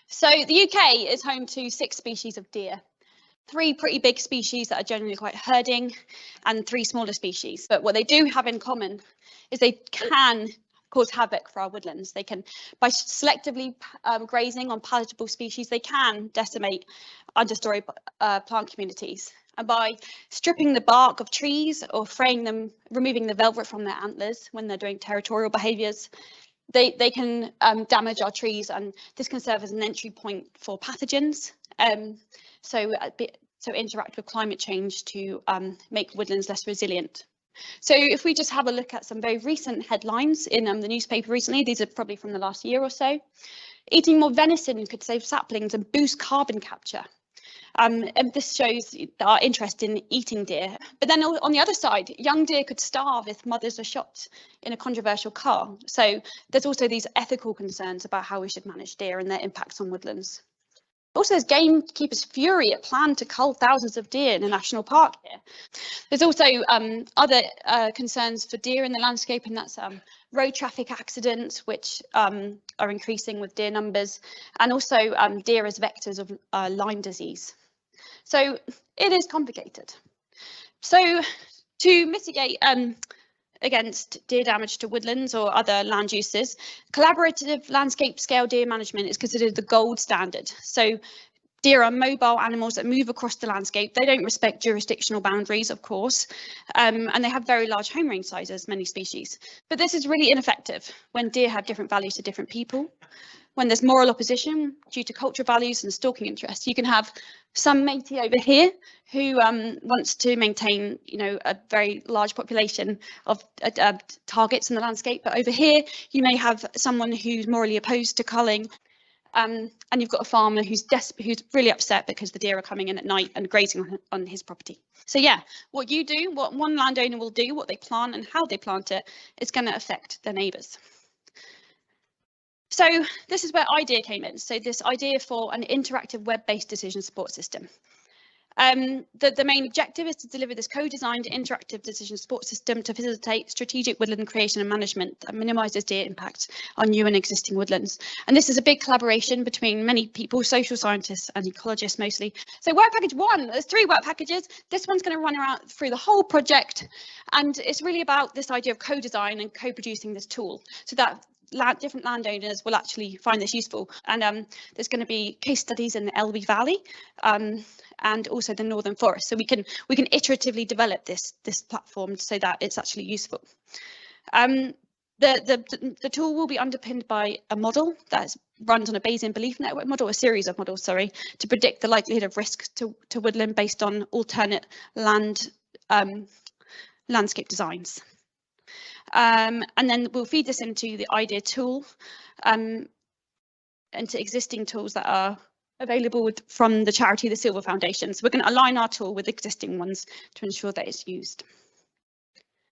So the UK is home to 6 species of deer. 3 pretty big species that are generally quite herding and 3 smaller species. But what they do have in common is they can cause havoc for our woodlands. They can, by selectively grazing on palatable species, they can decimate understory plant communities. And by stripping the bark of trees or fraying them, removing the velvet from their antlers when they're doing territorial behaviours, they can damage our trees, and this can serve as an entry point for pathogens. So interact with climate change to make woodlands less resilient. So if we just have a look at some very recent headlines in the newspaper recently, these are probably from the last year or so. Eating more venison could save saplings and boost carbon capture. And this shows our interest in eating deer. But then on the other side, young deer could starve if mothers are shot in a controversial car. So there's also these ethical concerns about how we should manage deer and their impacts on woodlands. Also, there's gamekeepers' fury at plan to cull thousands of deer in a national park here. There's also other concerns for deer in the landscape, and that's road traffic accidents, which are increasing with deer numbers, and also deer as vectors of Lyme disease. So it is complicated. So to mitigate against deer damage to woodlands or other land uses, collaborative landscape scale deer management is considered the gold standard. So deer are mobile animals that move across the landscape. They don't respect jurisdictional boundaries, of course, and they have very large home range sizes, many species. But this is really ineffective when deer have different values to different people. When there's moral opposition due to cultural values and stalking interests, you can have some matey over here who wants to maintain, a very large population of targets in the landscape. But over here, you may have someone who's morally opposed to culling, and you've got a farmer who's really upset because the deer are coming in at night and grazing on his property. So yeah, what one landowner will do, what they plant and how they plant it, is going to affect their neighbours. So this is where iDeer came in. So this idea for an interactive web-based decision support system. The main objective is to deliver this co-designed interactive decision support system to facilitate strategic woodland creation and management that minimises deer impact on new and existing woodlands. And this is a big collaboration between many people, social scientists and ecologists mostly. So work package 1, there's 3 work packages. This one's going to run around through the whole project. And it's really about this idea of co-design and co-producing this tool so that different landowners will actually find this useful. And there's going to be case studies in the Elbe Valley and also the Northern Forest. So we can iteratively develop this platform so that it's actually useful. The tool will be underpinned by a model that runs on a Bayesian belief network model, a series of models, sorry, to predict the likelihood of risk to woodland based on alternate landscape designs. And then we'll feed this into the iDeer tool, into existing tools that are available from the charity, the Silver Foundation. So we're going to align our tool with existing ones to ensure that it's used.